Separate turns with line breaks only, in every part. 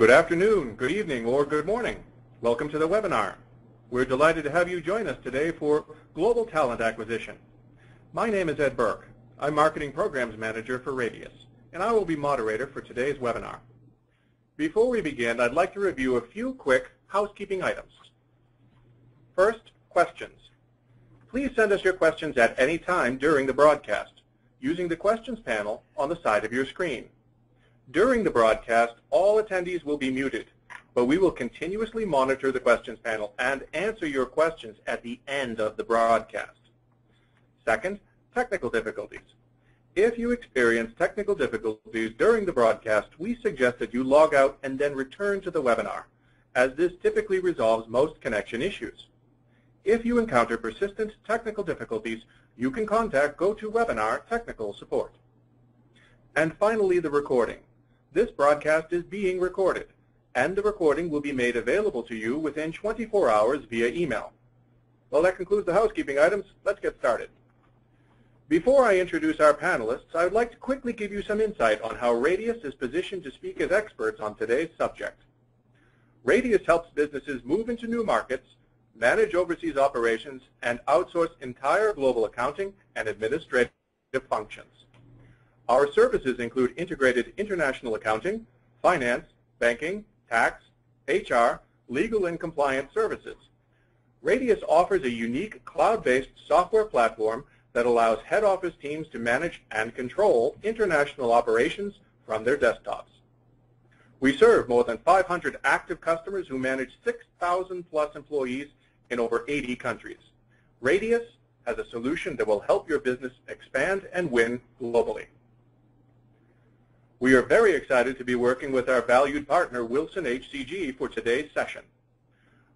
Good afternoon, good evening, or good morning. Welcome to the webinar. We're delighted to have you join us today for Global Talent Acquisition. My name is Ed Burke. I'm Marketing Programs Manager for Radius, and I will be moderator for today's webinar. Before we begin, I'd like to review a few quick housekeeping items. First, questions. Please send us your questions at any time during the broadcast using the questions panel on the side of your screen. During the broadcast, all attendees will be muted, but we will continuously monitor the questions panel and answer your questions at the end of the broadcast. Second, technical difficulties. If you experience technical difficulties during the broadcast, we suggest that you log out and then return to the webinar, as this typically resolves most connection issues. If you encounter persistent technical difficulties, you can contact GoToWebinar technical support. And finally, the recording. This broadcast is being recorded, and the recording will be made available to you within 24 hours via email. Well, that concludes the housekeeping items. Let's get started. Before I introduce our panelists, I would like to quickly give you some insight on how Radius is positioned to speak as experts on today's subject. Radius helps businesses move into new markets, manage overseas operations, and outsource entire global accounting and administrative functions. Our services include integrated international accounting, finance, banking, tax, HR, legal and compliance services. Radius offers a unique cloud-based software platform that allows head office teams to manage and control international operations from their desktops. We serve more than 500 active customers who manage 6,000 plus employees in over 80 countries. Radius has a solution that will help your business expand and win globally. We are very excited to be working with our valued partner, WilsonHCG, for today's session.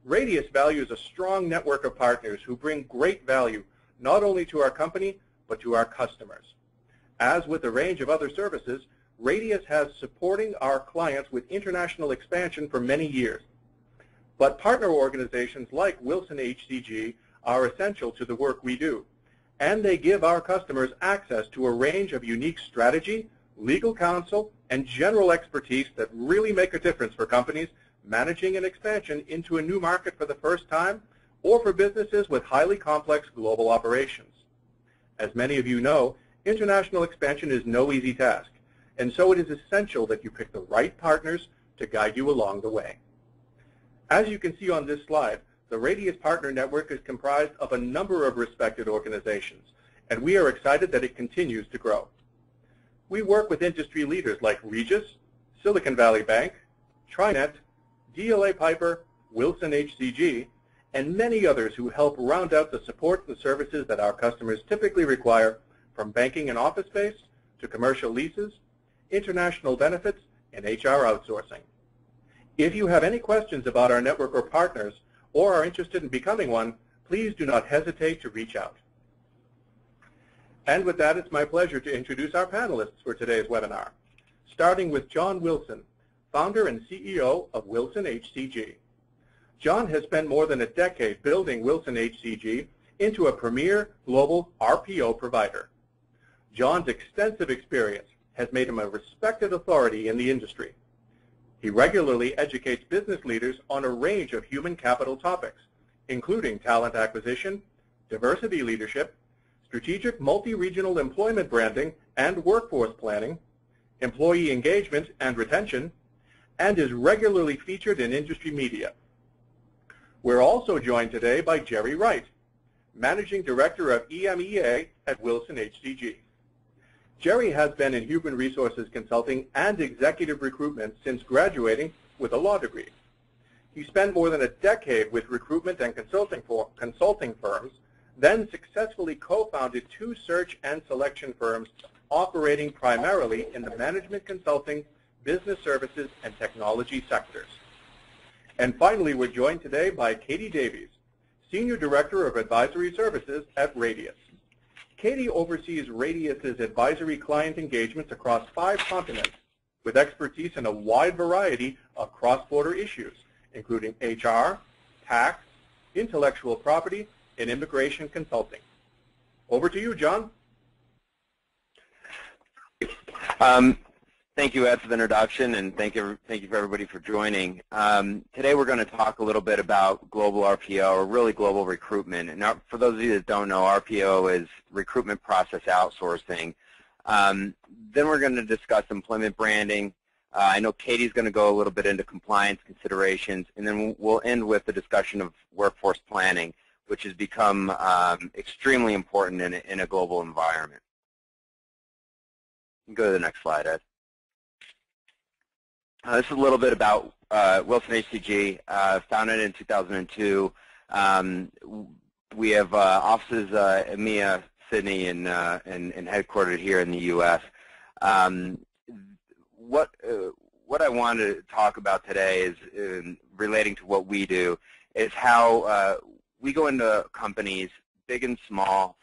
Radius values a strong network of partners who bring great value not only to our company, but to our customers. As with a range of other services, Radius has supporting our clients with international expansion for many years. But partner organizations like WilsonHCG are essential to the work we do, and they give our customers access to a range of unique strategy, legal counsel, and general expertise that really make a difference for companies managing an expansion into a new market for the first time, or for businesses with highly complex global operations. As many of you know, international expansion is no easy task, and so it is essential that you pick the right partners to guide you along the way. As you can see on this slide, the Radius Partner Network is comprised of a number of respected organizations, and we are excited that it continues to grow. We work with industry leaders like Regis, Silicon Valley Bank, TriNet, DLA Piper, WilsonHCG, and many others who help round out the support and services that our customers typically require, from banking and office space to commercial leases, international benefits, and HR outsourcing. If you have any questions about our network or partners, or are interested in becoming one, please do not hesitate to reach out. And with that, it's my pleasure to introduce our panelists for today's webinar, starting with John Wilson, founder and CEO of WilsonHCG. John has spent more than a decade building WilsonHCG into a premier global RPO provider. John's extensive experience has made him a respected authority in the industry. He regularly educates business leaders on a range of human capital topics, including talent acquisition, diversity leadership, strategic multi-regional employment branding and workforce planning, employee engagement and retention, and is regularly featured in industry media. We're also joined today by Jerry Wright, Managing Director of EMEA at WilsonHCG. Jerry has been in human resources consulting and executive recruitment since graduating with a law degree. He spent more than a decade with recruitment and consulting firms, then successfully co-founded 2 search and selection firms operating primarily in the management consulting, business services, and technology sectors. And finally, we're joined today by Katie Davies, Senior Director of Advisory Services at Radius. Katie oversees Radius's advisory client engagements across 5 continents, with expertise in a wide variety of cross-border issues, including HR, tax, intellectual property, and immigration consulting. Over to you, John.
Thank you, Ed, for the introduction, and thank you for everybody for joining. Today we're going to talk a little bit about global RPO, or really global recruitment. And for those of you that don't know, RPO is recruitment process outsourcing. Then we're going to discuss employment branding. I know Katie's going to go a little bit into compliance considerations, and then we'll end with the discussion of workforce planning, which has become extremely important in a global environment. Go to the next slide, Ed. This is a little bit about WilsonHCG, founded in 2002. We have offices in EMEA, Sydney, and headquartered here in the U.S. What I wanted to talk about today is relating to what we do, is how we go into companies, big and small,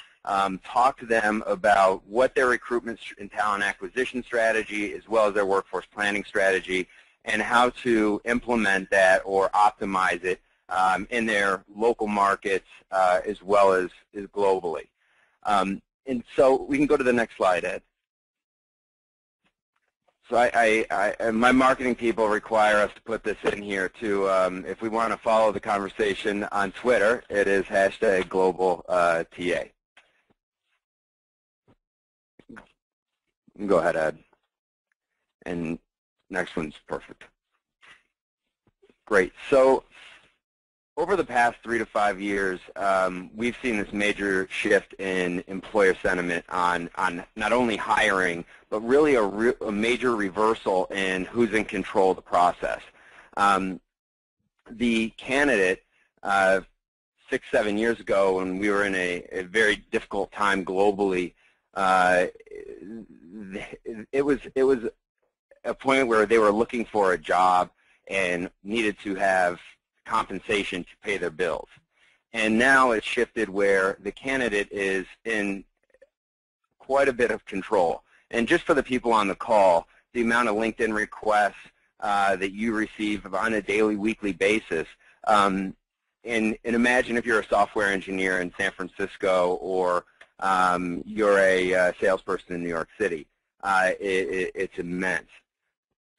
talk to them about what their recruitment and talent acquisition strategy, as well as their workforce planning strategy, and how to implement that or optimize it in their local markets as well as globally. And so we can go to the next slide, Ed. So my marketing people require us to put this in here too. If we want to follow the conversation on Twitter, it is #GlobalTA. Go ahead, Ed. And next one's perfect. Great. So over the past 3 to 5 years, we've seen this major shift in employer sentiment on not only hiring, but really a major reversal in who's in control of the process. The candidate 6, 7 years ago, when we were in a very difficult time globally, it was a point where they were looking for a job and needed to have compensation to pay their bills. And now it's shifted where the candidate is in quite a bit of control. And just for the people on the call, the amount of LinkedIn requests that you receive on a daily, weekly basis, and imagine if you're a software engineer in San Francisco or you're a salesperson in New York City. It's immense.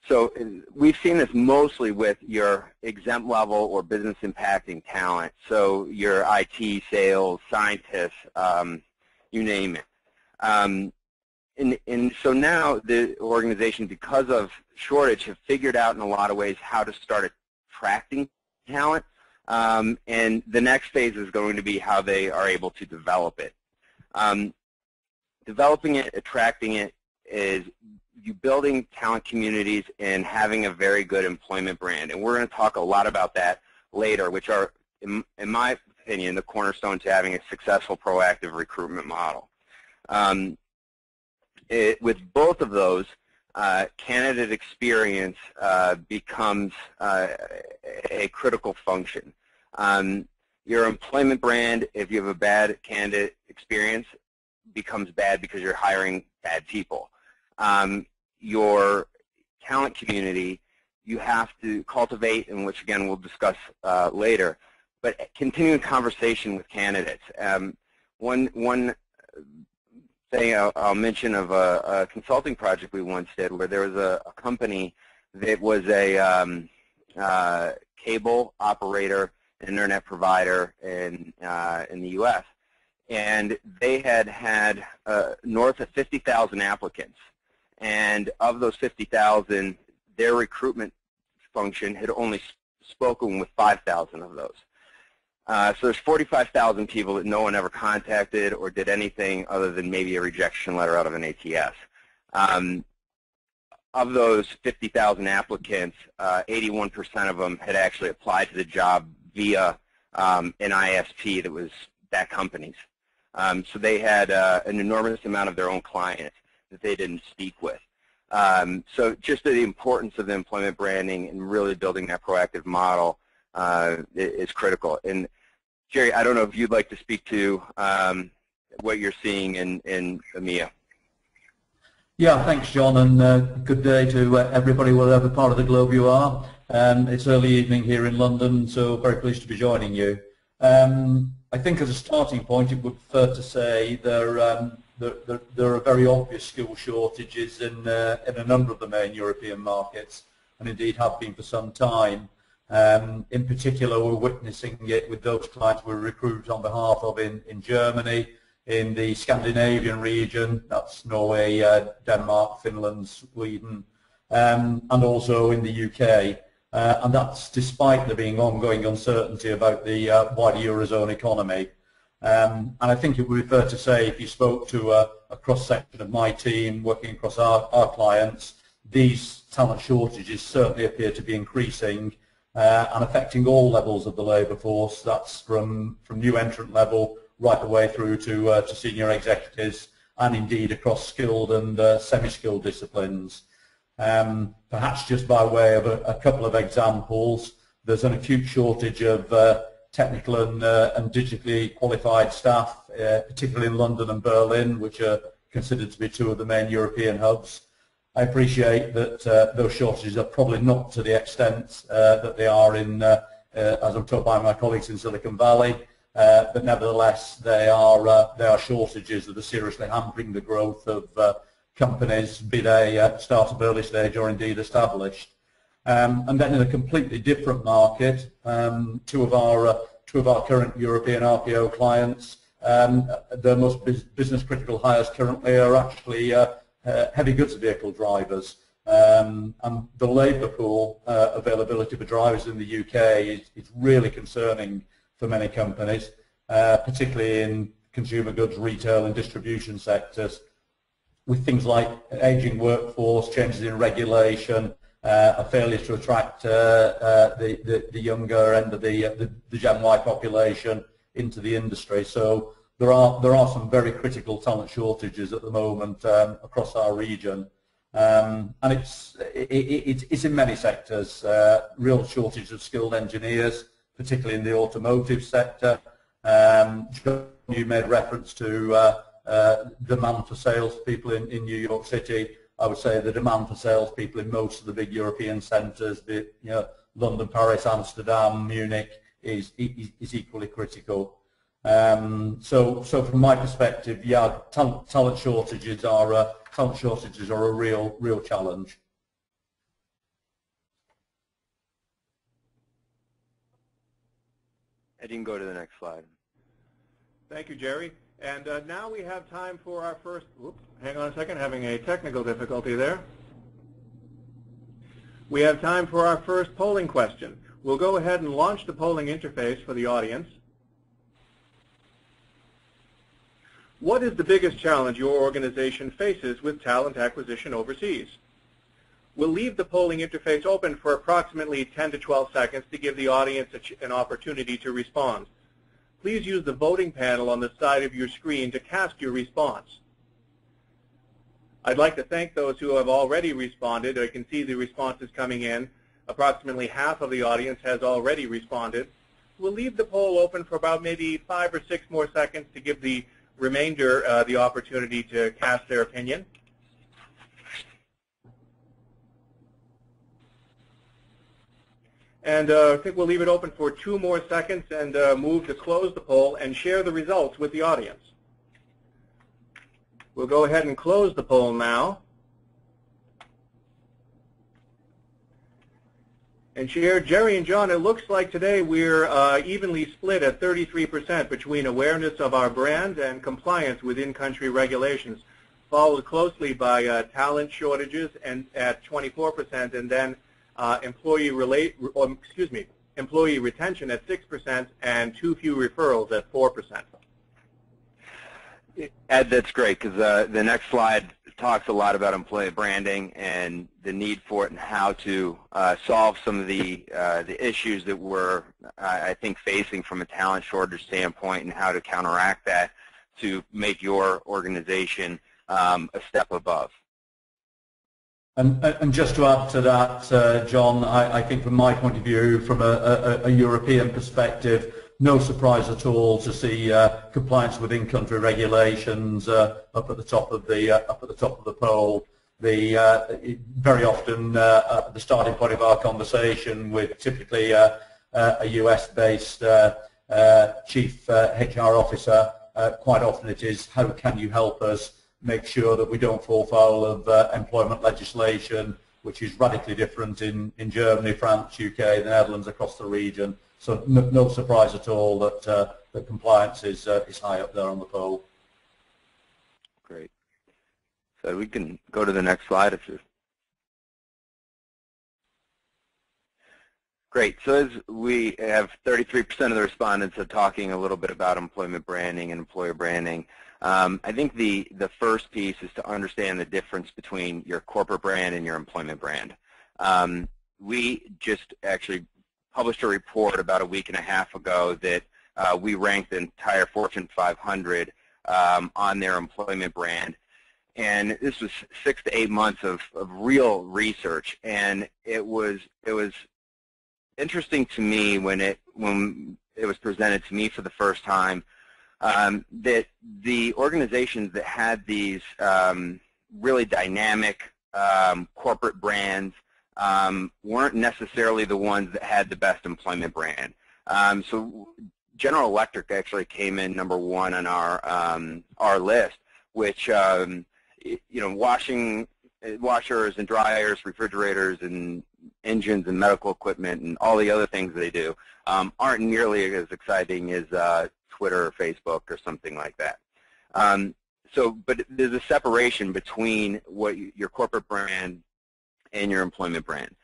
So we've seen this mostly with your exempt level or business impacting talent. So your IT, sales, scientists, you name it. And so now the organization, because of shortage, have figured out in a lot of ways how to start attracting talent. And the next phase is going to be how they are able to develop it. Developing it, attracting it, is you building talent communities and having a very good employment brand. And we're going to talk a lot about that later, which are, in my opinion, the cornerstone to having a successful proactive recruitment model. With both of those, candidate experience becomes a critical function. Your employment brand, if you have a bad candidate experience, becomes bad because you're hiring bad people. Your talent community, you have to cultivate, and which again we'll discuss later, but continuing conversation with candidates. One thing I'll mention of a consulting project we once did, where there was a company that was a cable operator, internet provider in the U.S., and they had north of 50,000 applicants. And of those 50,000, their recruitment function had only spoken with 5,000 of those. So there's 45,000 people that no one ever contacted or did anything other than maybe a rejection letter out of an ATS. Of those 50,000 applicants, 81% of them had actually applied to the job via an ISP that was that company's. So they had an enormous amount of their own clients that they didn't speak with. So just the importance of the employment branding and really building that proactive model is critical. And Jerry, I don't know if you'd like to speak to what you're seeing in EMEA.
Yeah, thanks, John, and good day to everybody, whatever part of the globe you are. It's early evening here in London, so very pleased to be joining you. I think as a starting point, it would be fair to say there there are very obvious skill shortages in a number of the main European markets, and indeed have been for some time. In particular, we're witnessing it with those clients we recruit on behalf of in Germany, in the Scandinavian region, that's Norway, Denmark, Finland, Sweden, and also in the UK. And that's despite there being ongoing uncertainty about the wider Eurozone economy. And I think it would be fair to say, if you spoke to a cross-section of my team working across our clients, these talent shortages certainly appear to be increasing and affecting all levels of the labour force. That's from new entrant level right the way through to senior executives, and indeed across skilled and semi-skilled disciplines. Perhaps just by way of a couple of examples, there's an acute shortage of technical and digitally qualified staff, particularly in London and Berlin, which are considered to be two of the main European hubs. I appreciate that those shortages are probably not to the extent that they are in, as I'm told by my colleagues in Silicon Valley, but nevertheless they are shortages that are seriously hampering the growth of companies, be they start-up, early stage, or indeed established. And then in a completely different market, two of our current European RPO clients, their most business critical hires currently are actually heavy goods vehicle drivers. And the labour pool availability for drivers in the UK is really concerning for many companies, particularly in consumer goods, retail and distribution sectors, with things like ageing workforce, changes in regulation, a failure to attract the younger end of the Gen Y population into the industry. So there are some very critical talent shortages at the moment across our region, and it's in many sectors. Real shortage of skilled engineers, particularly in the automotive sector. You made reference to demand for salespeople in New York City. I would say the demand for salespeople in most of the big European centres, be it, London, Paris, Amsterdam, Munich, is equally critical. So from my perspective, yeah, talent shortages are a real challenge.
Ed, you can go to the next slide.
Thank you, Jerry. And now we have time for our first, whoops, hang on a second, having a technical difficulty there. We have time for our first polling question. We'll go ahead and launch the polling interface for the audience. What is the biggest challenge your organization faces with talent acquisition overseas? We'll leave the polling interface open for approximately 10 to 12 seconds to give the audience an opportunity to respond. Please use the voting panel on the side of your screen to cast your response. I'd like to thank those who have already responded. I can see the responses coming in. Approximately half of the audience has already responded. We'll leave the poll open for about maybe 5 or 6 more seconds to give the remainder the opportunity to cast their opinion. And I think we'll leave it open for 2 more seconds and move to close the poll and share the results with the audience. We'll go ahead and close the poll now. And share, Jerry and John, it looks like today we're evenly split at 33% between awareness of our brand and compliance with in-country regulations, followed closely by talent shortages and at 24%, and then employee retention at 6% and too few referrals at 4%.
Ed, that's great, because the next slide talks a lot about employee branding and the need for it and how to solve some of the issues that we're, I think, facing from a talent shortage standpoint, and how to counteract that to make your organization a step above.
And just to add to that, John, I think from my point of view, from a European perspective, no surprise at all to see compliance with in-country regulations up at the top of the poll. Very often the starting point of our conversation with typically a US-based chief HR officer quite often it is, how can you help us make sure that we don't fall foul of employment legislation, which is radically different in Germany, France, UK, the Netherlands, across the region. So no surprise at all that that compliance is high up there on the poll.
Great. So we can go to the next slide if you're. Great. So as we have 33% of the respondents are talking a little bit about employment branding and employer branding. I think the first piece is to understand the difference between your corporate brand and your employment brand. We just actually published a report about a week and a half ago that we ranked the entire Fortune 500 on their employment brand. And this was 6 to 8 months of real research, and it was interesting to me when it was presented to me for the first time that the organizations that had these really dynamic corporate brands weren't necessarily the ones that had the best employment brand. So General Electric actually came in #1 on our list, which washers and dryers, refrigerators and engines and medical equipment and all the other things they do aren't nearly as exciting as Twitter or Facebook or something like that. But there's a separation between what your corporate brand and your employment brand.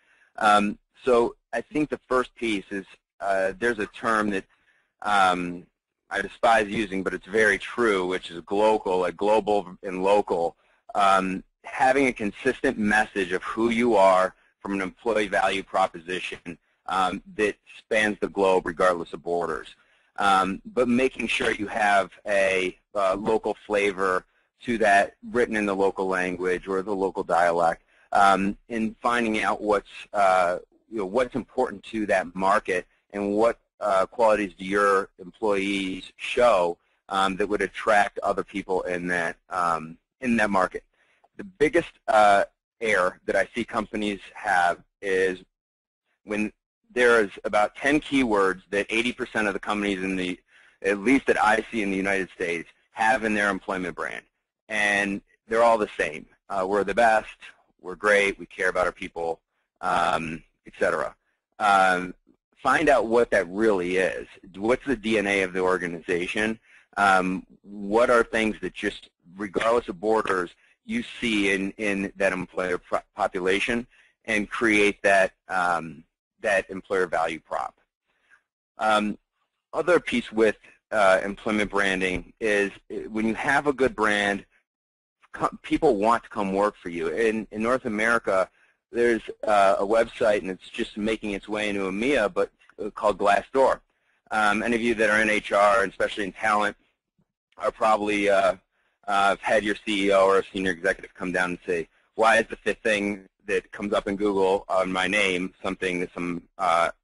So I think the first piece is there's a term that I despise using, but it's very true, which is global and local. Having a consistent message of who you are from an employee value proposition that spans the globe regardless of borders. But making sure you have a local flavor to that written in the local language or the local dialect, and finding out what's important to that market and what qualities do your employees show that would attract other people in that market. The biggest error that I see companies have is when there is about 10 keywords that 80% of the companies at least that I see in the United States, have in their employment brand. And they're all the same. We're the best, we're great, we care about our people, etc. Find out what that really is. What's the DNA of the organization? What are things that just, regardless of borders, you see in that employer population, and create that that employer value prop. Other piece with employment branding is when you have a good brand, people want to come work for you. In North America, there's a website, and it's just making its way into EMEA, but called Glassdoor. Any of you that are in HR, and especially in talent, are probably had your CEO or a senior executive come down and say, why is the fifth thing that comes up in Google on my name something that some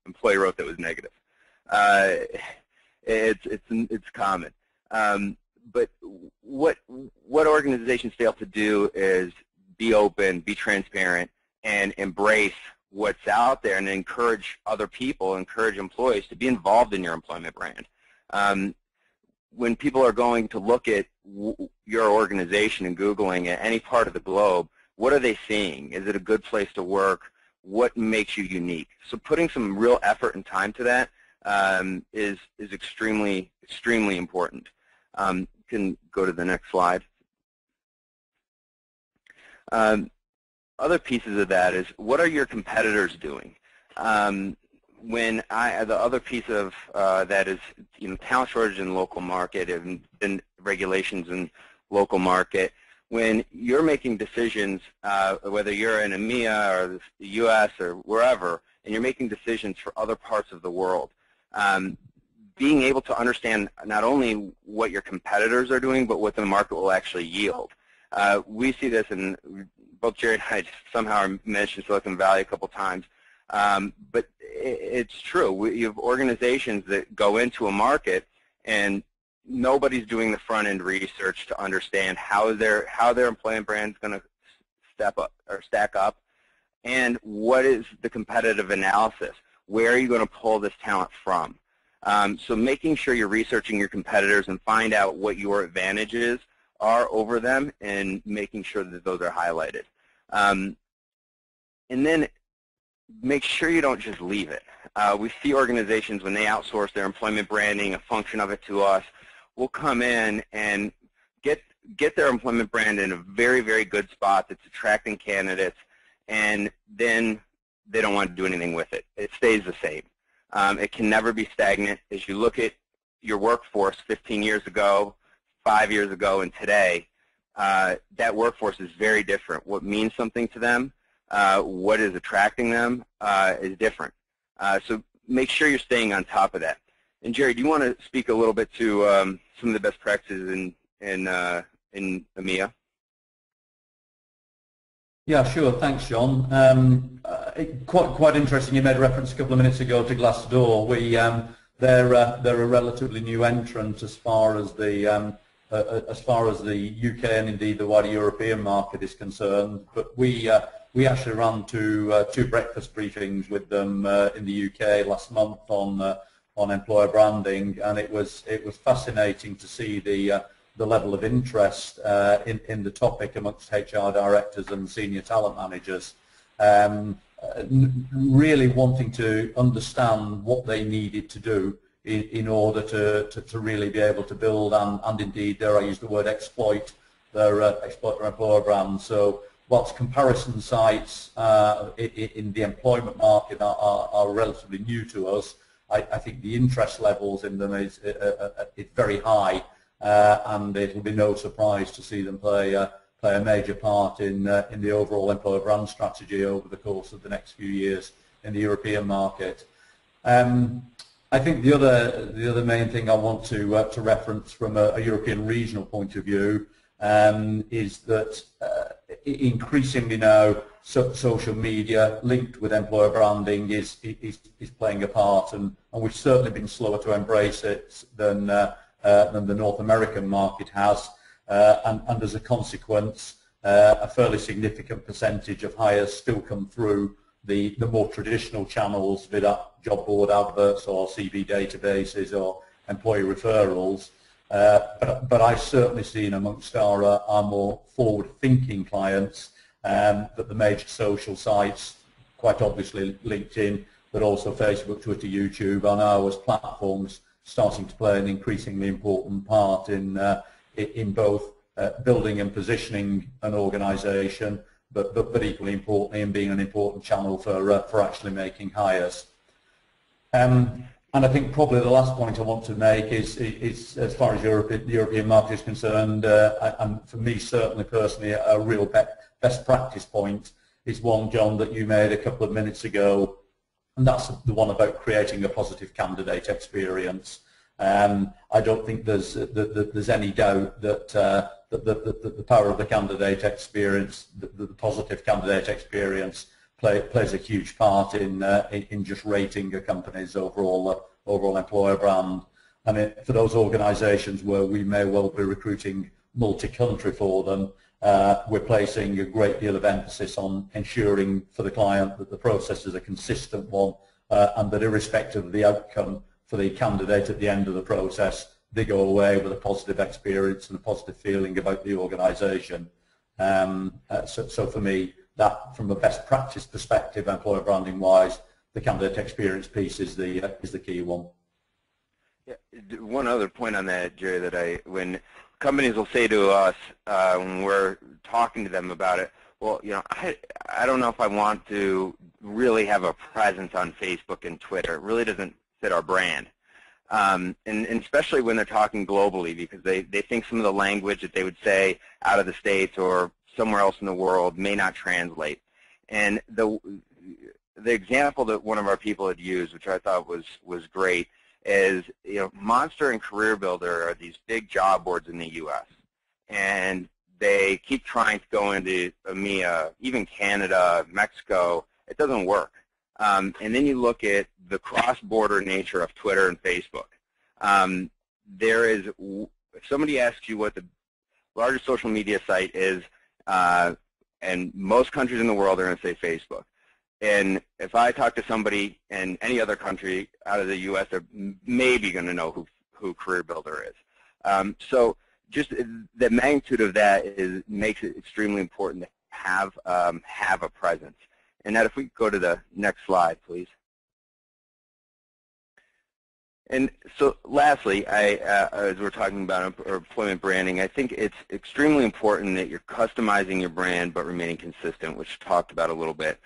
employee wrote that was negative? It's common. But what organizations fail to do is be open, be transparent, and embrace what's out there, and encourage other people, encourage employees to be involved in your employment brand. When people are going to look at your organization and Googling at any part of the globe, what are they seeing? Is it a good place to work? What makes you unique? So putting some real effort and time to that is extremely, extremely important. You can go to the next slide. Other pieces of that is, what are your competitors doing? The other piece of that is, talent shortage in local market and regulations in local market. When you're making decisions, whether you're in EMEA or the U.S. or wherever, and you're making decisions for other parts of the world, being able to understand not only what your competitors are doing, but what the market will actually yield. We see this, in both Jerry and I somehow mentioned Silicon Valley a couple times, but it's true. You have organizations that go into a market, and nobody's doing the front-end research to understand how their employment brand is going to step up or stack up, and what is the competitive analysis. Where are you going to pull this talent from? So making sure you're researching your competitors and find out what your advantages are over them and making sure that those are highlighted. And then make sure you don't just leave it. We see organizations when they outsource their employment branding, a function of it to us, will come in and get their employment brand in a very, very good spot that's attracting candidates, and then they don't want to do anything with it. It stays the same. It can never be stagnant. As you look at your workforce 15 years ago, 5 years ago, and today, that workforce is very different. What means something to them, what is attracting them is different. So make sure you're staying on top of that. And Jerry, do you want to speak a little bit to some of the best practices in EMEA?
Yeah, sure. Thanks, John. Quite interesting. You made reference a couple of minutes ago to Glassdoor. They're a relatively new entrant as far as the UK and indeed the wider European market is concerned. But we actually ran two breakfast briefings with them in the UK last month on employer branding, and it was fascinating to see the level of interest in the topic amongst HR directors and senior talent managers, really wanting to understand what they needed to do in order to really be able to build and indeed, dare I use the word, exploit their employer brand. So whilst comparison sites in the employment market are relatively new to us, I think the interest levels in them is very high. And it will be no surprise to see them play a major part in the overall employer brand strategy over the course of the next few years in the European market. I think the other main thing I want to reference from a European regional point of view is that increasingly now social media linked with employer branding is playing a part, and we've certainly been slower to embrace it than the North American market has, and as a consequence, a fairly significant percentage of hires still come through the more traditional channels, be that job board adverts or CV databases or employee referrals. But I've certainly seen amongst our more forward-thinking clients that the major social sites, quite obviously LinkedIn, but also Facebook, Twitter, YouTube, are now as platforms starting to play an increasingly important part in both building and positioning an organisation, but equally importantly in being an important channel for actually making hires. And I think probably the last point I want to make is as far as the European market is concerned, and for me certainly personally, a real best practice point is one, John, that you made a couple of minutes ago, and that's the one about creating a positive candidate experience. I don't think there's any doubt that the power of the candidate experience, the positive candidate experience, plays a huge part in just rating a company's overall employer brand. I mean, for those organisations where we may well be recruiting multi-country for them, we're placing a great deal of emphasis on ensuring for the client that the process is a consistent one, and that irrespective of the outcome for the candidate at the end of the process, they go away with a positive experience and a positive feeling about the organisation. So for me, that from a best practice perspective, employer branding wise, the candidate experience piece is the key one.
Yeah, one other point on that, Jerry, that when companies will say to us when we're talking to them about it, well, you know, I don't know if I want to really have a presence on Facebook and Twitter. It really doesn't fit our brand. And especially when they're talking globally, because they think some of the language that they would say out of the States or somewhere else in the world may not translate. And the example that one of our people had used, which I thought was great, is, you know, Monster and Career Builder are these big job boards in the U.S. and they keep trying to go into EMEA, even Canada, Mexico. It doesn't work. And then you look at the cross-border nature of Twitter and Facebook. If somebody asks you what the largest social media site is, and most countries in the world are going to say Facebook. And if I talk to somebody in any other country out of the U.S., they're maybe going to know who Career Builder is. So just the magnitude of that makes it extremely important to have a presence. And now if we go to the next slide, please. And so lastly, as we're talking about employment branding, I think it's extremely important that you're customizing your brand but remaining consistent, which we talked about a little bit.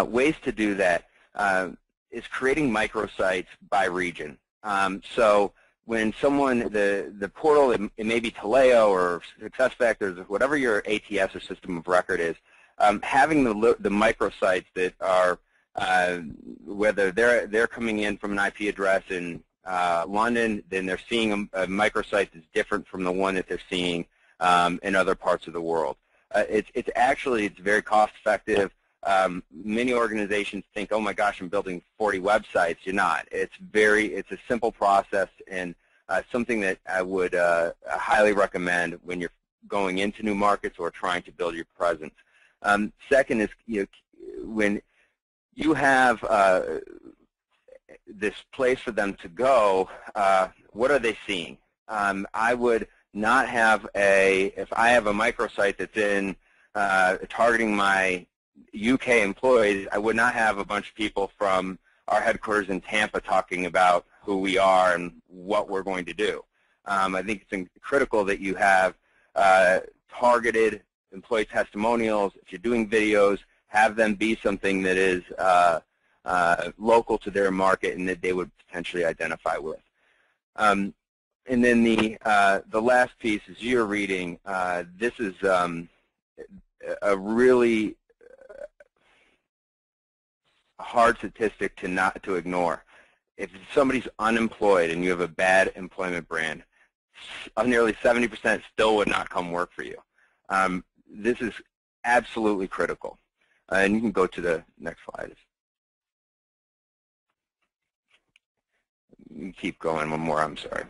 Ways to do that is creating microsites by region. So when someone, the portal, it may be Taleo or SuccessFactors, or whatever your ATS or system of record is, having the microsites that are, whether they're coming in from an IP address in London, then they're seeing a microsite that's different from the one that they're seeing in other parts of the world. It's very cost effective. Many organizations think, oh my gosh, I'm building 40 websites. You're not. It's a simple process, and something that I would highly recommend when you're going into new markets or trying to build your presence. Second is, when you have this place for them to go, what are they seeing? I would not have if I have a microsite that's in targeting my UK employees, I would not have a bunch of people from our headquarters in Tampa talking about who we are and what we're going to do. I think it's critical that you have targeted employee testimonials. If you're doing videos, have them be something that is local to their market and that they would potentially identify with. And then the last piece is you're reading. This is a really hard statistic to ignore. If somebody's unemployed and you have a bad employment brand, nearly 70% still would not come work for you. This is absolutely critical. And you can go to the next slide. You keep going one more, I'm sorry.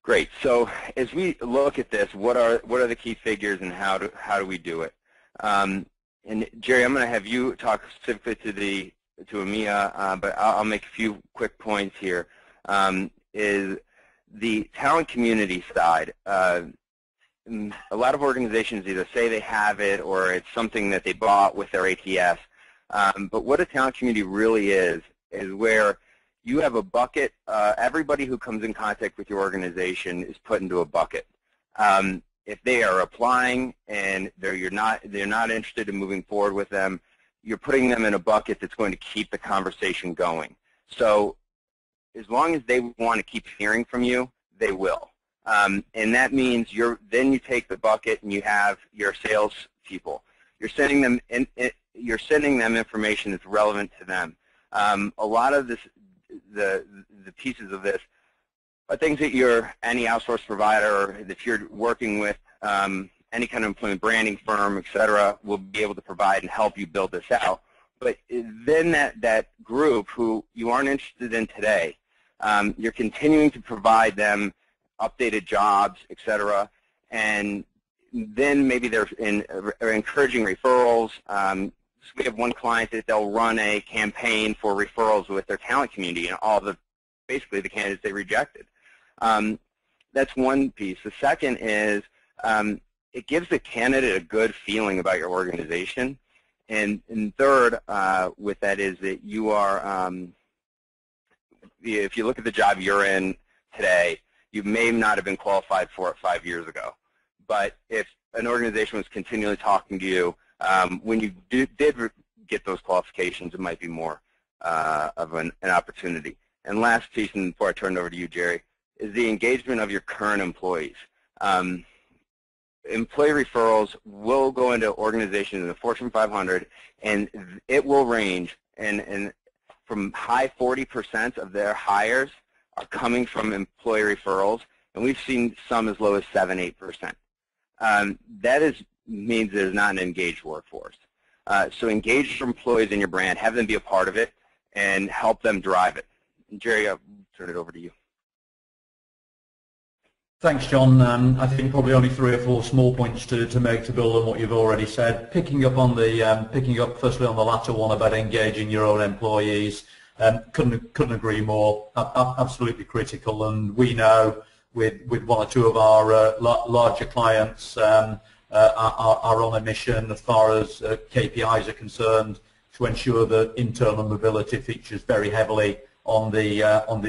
Great. So as we look at this, what are the key figures and how do we do it? And Jerry, I'm going to have you talk specifically to EMEA, but I'll make a few quick points here. Is the talent community side. A lot of organizations either say they have it or it's something that they bought with their ATS. But what a talent community really is where you have a bucket. Everybody who comes in contact with your organization is put into a bucket. If they are applying and they're not interested in moving forward with them, you're putting them in a bucket that's going to keep the conversation going. So as long as they want to keep hearing from you, they will. And that means then you take the bucket and you have your sales people. You're sending them information that's relevant to them. A lot of this, the pieces of this are things that any outsourced provider, or if you're working with any kind of employment branding firm, et cetera, will be able to provide and help you build this out. But then that group who you aren't interested in today, you're continuing to provide them updated jobs, et cetera, and then maybe they're encouraging referrals. So we have one client that they'll run a campaign for referrals with their talent community and basically the candidates they rejected. That's one piece. The second is it gives the candidate a good feeling about your organization. And third, with that is that you are, if you look at the job you're in today, you may not have been qualified for it 5 years ago. But if an organization was continually talking to you, when you did get those qualifications, it might be more of an opportunity. And last piece, and before I turn it over to you, Jerry, is the engagement of your current employees. Employee referrals will go into organizations in the Fortune 500, and it will range, and from high 40% of their hires are coming from employee referrals, and we've seen some as low as 7-8%. That means there's not an engaged workforce. So engage your employees in your brand, have them be a part of it, and help them drive it. And Jerry, I'll turn it over to you.
Thanks, John. I think probably only 3 or 4 small points to make to build on what you've already said. Picking up firstly on the latter one about engaging your own employees. Couldn't agree more. Absolutely critical. And we know with 1 or 2 of our larger clients are on a mission as far as KPIs are concerned to ensure that internal mobility features very heavily on the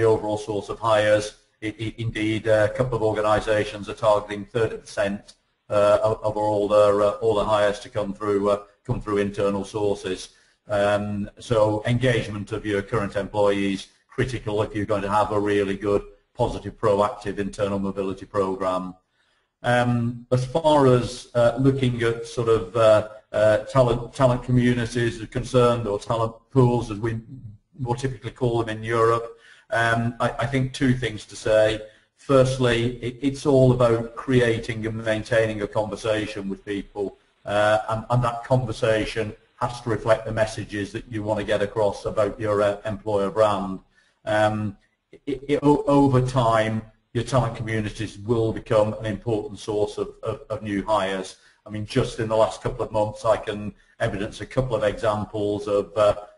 overall source of hires. Indeed, a couple of organisations are targeting 30% of all their hires to come through internal sources. So engagement of your current employees critical if you're going to have a really good, positive, proactive internal mobility programme. As far as looking at sort of talent communities are concerned, or talent pools as we more typically call them in Europe, I think 2 things to say. Firstly, it's all about creating and maintaining a conversation with people, and that conversation has to reflect the messages that you want to get across about your employer brand. Over time, your talent communities will become an important source of new hires. I mean, just in the last couple of months, I can evidence a couple of examples of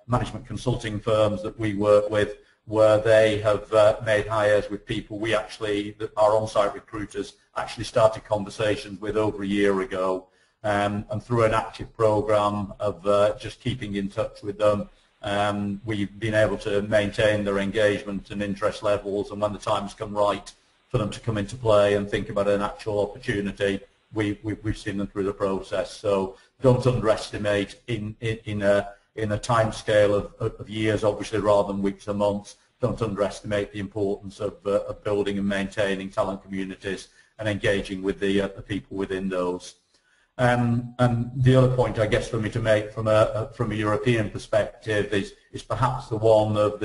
management consulting firms that we work with, where they have made hires with people our on-site recruiters actually started conversations with over a year ago, and through an active program of just keeping in touch with them, we've been able to maintain their engagement and interest levels, and when the time's come right for them to come into play and think about an actual opportunity, we've seen them through the process. So don't underestimate in a time scale of years, obviously, rather than weeks or months. Don't underestimate the importance of building and maintaining talent communities and engaging with the people within those. And the other point, I guess, for me to make from a European perspective is perhaps the one of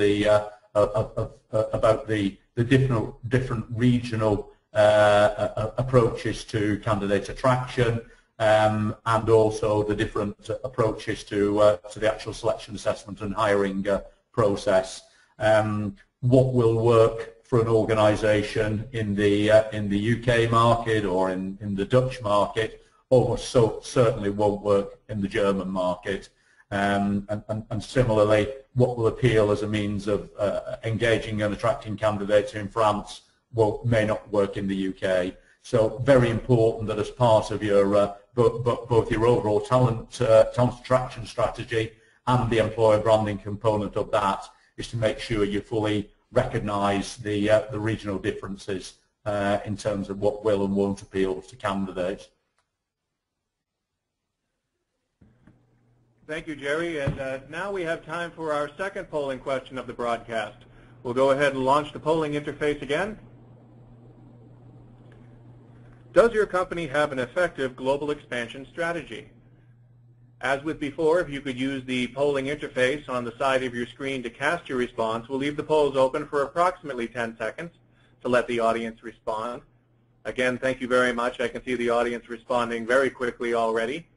about the different regional approaches to candidate attraction, and also the different approaches to the actual selection assessment and hiring process. What will work for an organisation in the UK market or in the Dutch market almost certainly won't work in the German market, and similarly, what will appeal as a means of engaging and attracting candidates in France may not work in the UK. So very important that as part of your both your overall talent attraction strategy and the employer branding component of that is to make sure you fully recognise the regional differences in terms of what will and won't appeal to candidates.
Thank you, Jerry. And now we have time for our second polling question of the broadcast. We'll go ahead and launch the polling interface again. Does your company have an effective global expansion strategy? As with before, if you could use the polling interface on the side of your screen to cast your response, we'll leave the polls open for approximately 10 seconds to let the audience respond. Again, thank you very much. I can see the audience responding very quickly already.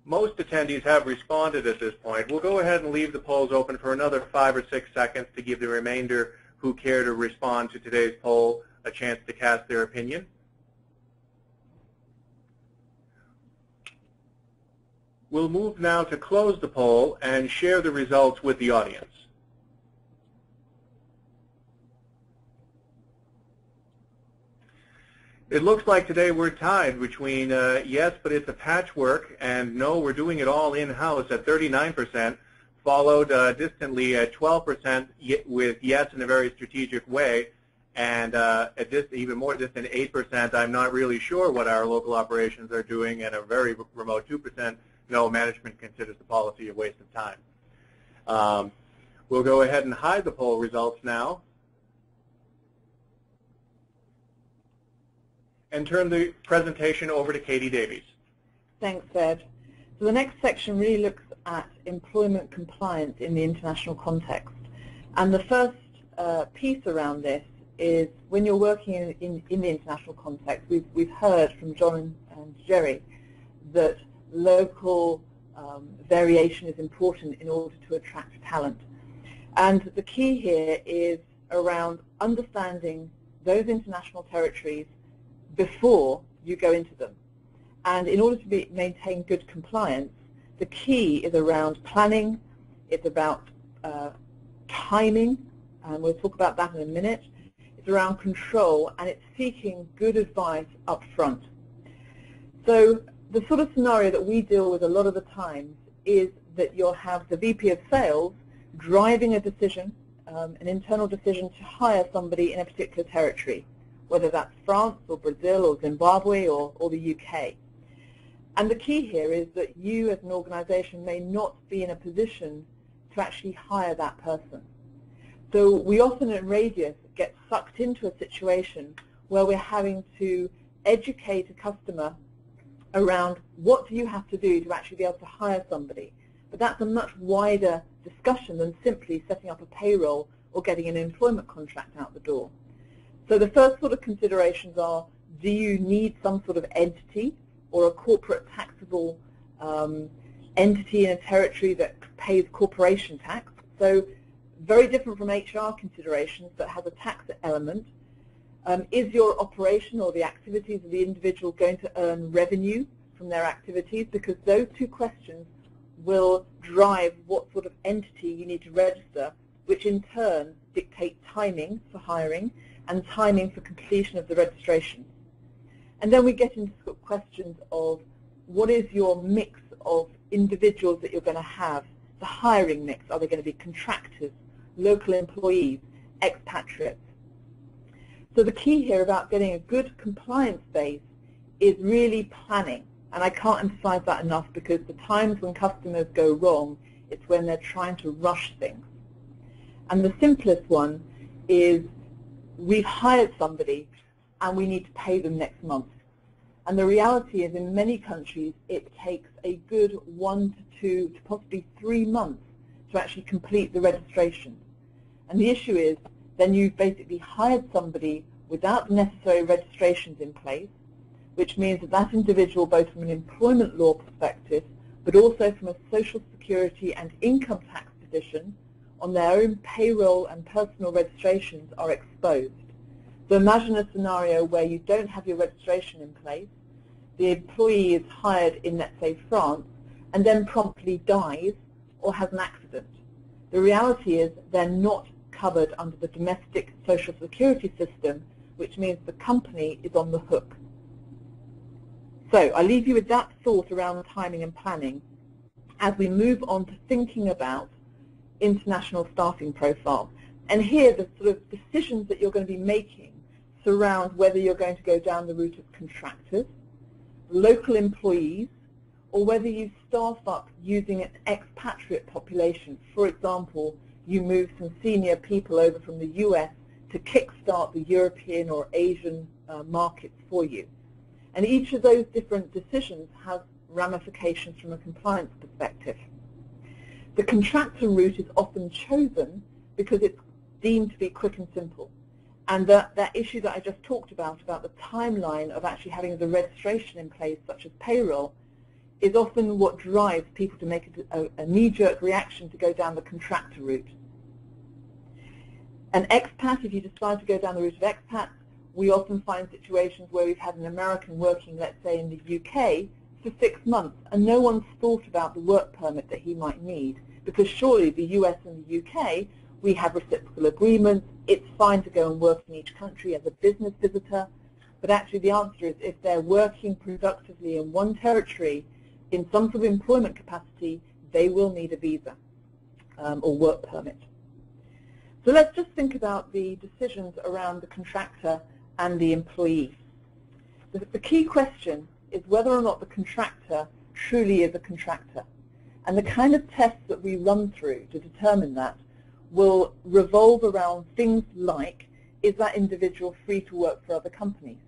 Most attendees have responded at this point. We'll go ahead and leave the polls open for another 5 or 6 seconds to give the remainder who care to respond to today's poll a chance to cast their opinion. We'll move now to close the poll and share the results with the audience. It looks like today we're tied between yes, but it's a patchwork, and no, we're doing it all in-house at 39%, followed distantly at 12% with yes in a very strategic way, and at this even more distant 8%, I'm not really sure what our local operations are doing, and a very remote 2%, no, management considers the policy a waste of time. We'll go ahead and hide the poll results now and turn the presentation over to Katie Davies.
Thanks, Ed. So the next section really looks at employment compliance in the international context. And the first piece around this is when you're working in the international context, we've heard from John and Jerry that local variation is important in order to attract talent. And the key here is around understanding those international territories before you go into them. And in order to maintain good compliance, the key is around planning, it's about timing, and we'll talk about that in a minute. It's around control, and it's seeking good advice up front. So the sort of scenario that we deal with a lot of the times is that you'll have the VP of sales driving a decision, an internal decision to hire somebody in a particular territory, whether that's France or Brazil or Zimbabwe or the UK. And the key here is that you as an organization may not be in a position to actually hire that person. So we often at Radius get sucked into a situation where we're having to educate a customer around what do you have to do to actually be able to hire somebody. But that's a much wider discussion than simply setting up a payroll or getting an employment contract out the door. So the first sort of considerations are, do you need some sort of entity or a corporate taxable entity in a territory that pays corporation tax? So very different from HR considerations, but has a tax element. Is your operation or the activities of the individual going to earn revenue from their activities? Because those two questions will drive what sort of entity you need to register, which in turn dictate timing for hiring and timing for completion of the registration. And then we get into sort of questions of what is your mix of individuals that you're going to have, the hiring mix. Are they going to be contractors, local employees, expatriates? So the key here about getting a good compliance base is really planning. And I can't emphasize that enough, because the times when customers go wrong, it's when they're trying to rush things. And the simplest one is we've hired somebody and we need to pay them next month. And the reality is in many countries it takes a good 1 to 2 to possibly 3 months to actually complete the registration. And the issue is then you've basically hired somebody without the necessary registrations in place, which means that that individual, both from an employment law perspective, but also from a social security and income tax position, on their own payroll and personal registrations are exposed. So imagine a scenario where you don't have your registration in place, the employee is hired in, let's say, France, and then promptly dies or has an accident. The reality is they're not covered under the domestic social security system, which means the company is on the hook. So I leave you with that thought around timing and planning as we move on to thinking about international staffing profile. And here the sort of decisions that you're going to be making surround whether you're going to go down the route of contractors, local employees, or whether you staff up using an expatriate population. For example, you move some senior people over from the US to kickstart the European or Asian markets for you. And each of those different decisions has ramifications from a compliance perspective. The contractor route is often chosen because it's deemed to be quick and simple. And that issue that I just talked about the timeline of actually having the registration in place, such as payroll, is often what drives people to make a knee-jerk reaction to go down the contractor route. An expat, if you decide to go down the route of expat, we often find situations where we've had an American working, let's say, in the UK for 6 months, and no one's thought about the work permit that he might need, because surely the US and the UK, we have reciprocal agreements. It's fine to go and work in each country as a business visitor, but actually the answer is if they're working productively in one territory in some sort of employment capacity, they will need a visa or work permit. So let's just think about the decisions around the contractor and the employee. The key question is whether or not the contractor truly is a contractor. And the kind of tests that we run through to determine that will revolve around things like, is that individual free to work for other companies?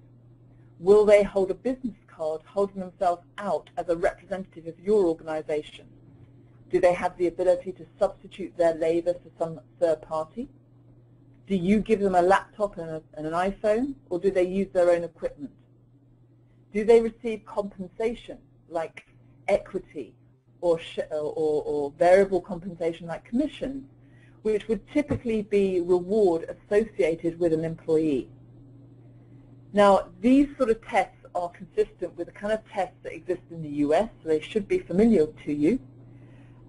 Will they hold a business card holding themselves out as a representative of your organization? Do they have the ability to substitute their labor for some third party? Do you give them a laptop and an iPhone, or do they use their own equipment? Do they receive compensation like equity or variable compensation like commissions, which would typically be reward associated with an employee. Now, these sort of tests are consistent with the kind of tests that exist in the US, so they should be familiar to you.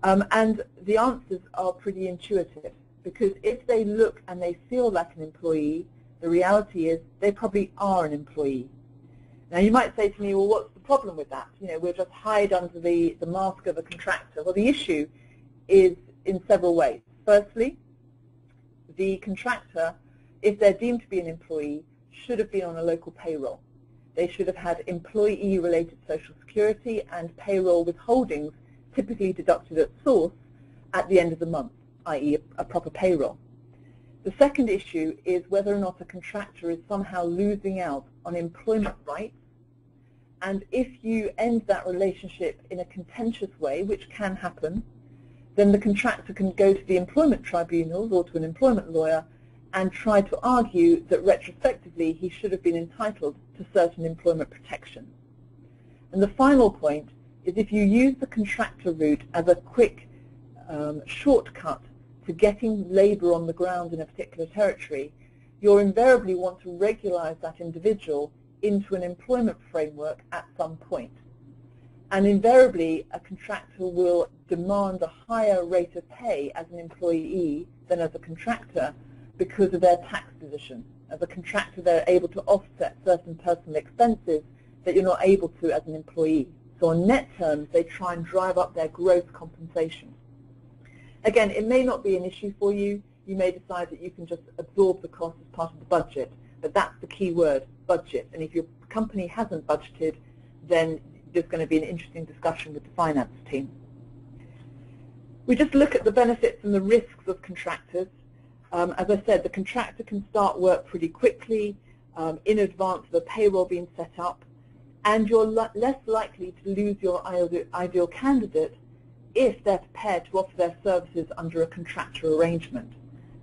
And the answers are pretty intuitive, because if they look and they feel like an employee, the reality is they probably are an employee. Now, you might say to me, well, what's the problem with that? You know, we'll just hide under the mask of a contractor. Well, the issue is in several ways. Firstly, the contractor, if they're deemed to be an employee, should have been on a local payroll. They should have had employee-related Social Security and payroll withholdings typically deducted at source at the end of the month, i.e. a proper payroll. The second issue is whether or not a contractor is somehow losing out on employment rights, and if you end that relationship in a contentious way, which can happen, then the contractor can go to the employment tribunals or to an employment lawyer and try to argue that retrospectively he should have been entitled to certain employment protections. And the final point is, if you use the contractor route as a quick shortcut to getting labor on the ground in a particular territory, you'll invariably want to regularize that individual into an employment framework at some point. And invariably, a contractor will demand a higher rate of pay as an employee than as a contractor because of their tax position. As a contractor, they're able to offset certain personal expenses that you're not able to as an employee. So on net terms, they try and drive up their gross compensation. Again, it may not be an issue for you. You may decide that you can just absorb the cost as part of the budget, but that's the key word, budget. And if your company hasn't budgeted, then there's going to be an interesting discussion with the finance team. We just look at the benefits and the risks of contractors. As I said, the contractor can start work pretty quickly in advance of a payroll being set up, and you're less likely to lose your ideal candidate if they're prepared to offer their services under a contractor arrangement.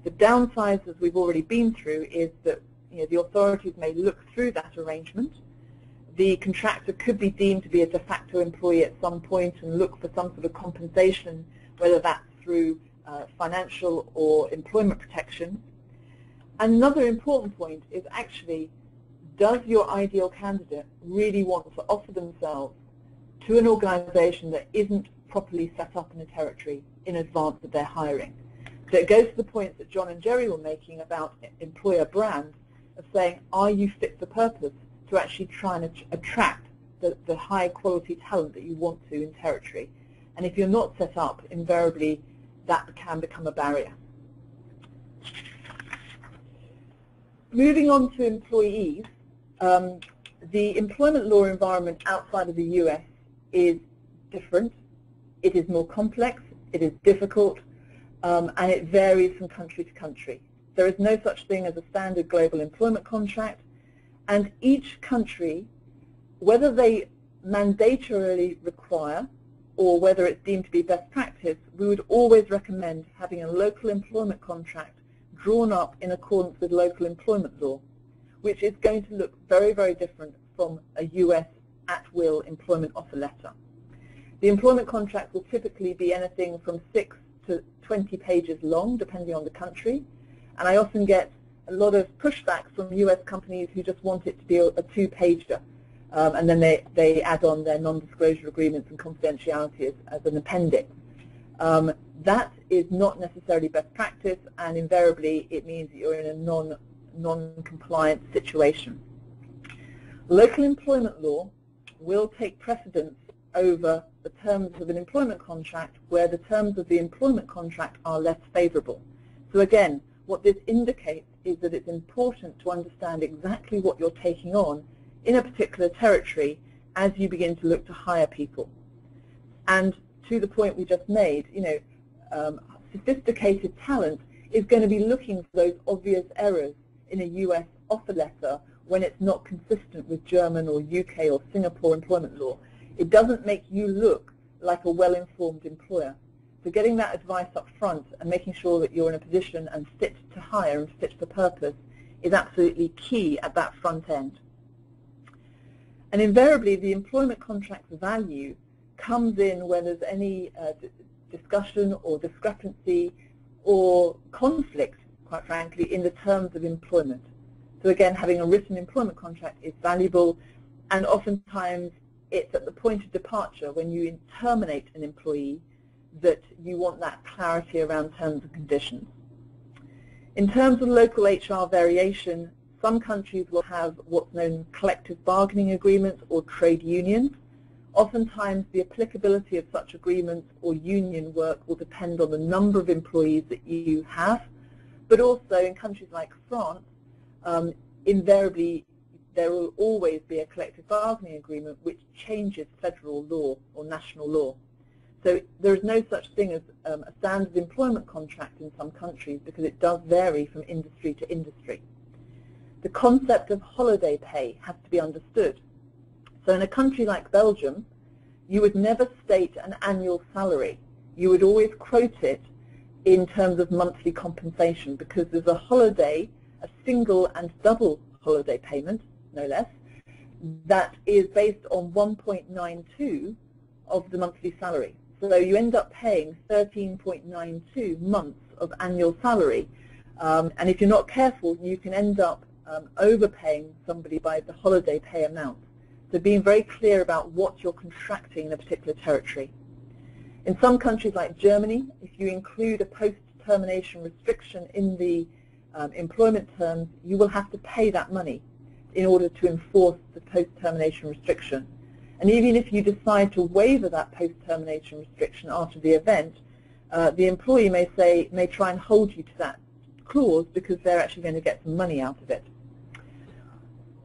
The downside, as we've already been through, is that the authorities may look through that arrangement. The contractor could be deemed to be a de facto employee at some point and look for some sort of compensation, whether that's through financial or employment protection. And another important point is actually, does your ideal candidate really want to offer themselves to an organization that isn't properly set up in a territory in advance of their hiring? So it goes to the points that John and Jerry were making about employer brand, of saying, are you fit for purpose to actually try and attract the high quality talent that you want to in territory? And if you're not set up, invariably that can become a barrier. Moving on to employees, the employment law environment outside of the US is different. It is more complex, it is difficult, and it varies from country to country. There is no such thing as a standard global employment contract, and each country, whether they mandatorily require or whether it's deemed to be best practice, we would always recommend having a local employment contract drawn up in accordance with local employment law, which is going to look very, very different from a US at-will employment offer letter. The employment contract will typically be anything from 6 to 20 pages long, depending on the country, and I often get a lot of pushback from US companies who just want it to be a two-pager, and then they add on their non-disclosure agreements and confidentiality as an appendix. That is not necessarily best practice, and invariably it means that you're in a non-compliant situation. Local employment law will take precedence over the terms of an employment contract where the terms of the employment contract are less favorable. So again, what this indicates is that it's important to understand exactly what you're taking on in a particular territory as you begin to look to hire people. And to the point we just made, sophisticated talent is going to be looking for those obvious errors in a US offer letter when it's not consistent with German or UK or Singapore employment law. It doesn't make you look like a well-informed employer. So getting that advice up front and making sure that you're in a position and fit to hire and fit for purpose is absolutely key at that front end. And invariably, the employment contract's value comes in where there's any discussion or discrepancy or conflict, quite frankly, in the terms of employment. So again, having a written employment contract is valuable, and oftentimes it's at the point of departure when you terminate an employee that you want that clarity around terms and conditions. In terms of local HR variation, some countries will have what's known as collective bargaining agreements or trade unions. Oftentimes the applicability of such agreements or union work will depend on the number of employees that you have, but also in countries like France, invariably there will always be a collective bargaining agreement which changes federal law or national law. So there is no such thing as a standard employment contract in some countries because it does vary from industry to industry. The concept of holiday pay has to be understood. So in a country like Belgium, you would never state an annual salary. You would always quote it in terms of monthly compensation because there's a holiday, a single and double holiday payment, no less, that is based on 1.92 of the monthly salary. So you end up paying 13.92 months of annual salary. And if you're not careful, you can end up overpaying somebody by the holiday pay amount. So being very clear about what you're contracting in a particular territory. In some countries like Germany, if you include a post-termination restriction in the employment terms, you will have to pay that money in order to enforce the post-termination restriction. And even if you decide to waiver that post-termination restriction after the event, the employee may try and hold you to that clause because they're actually going to get some money out of it.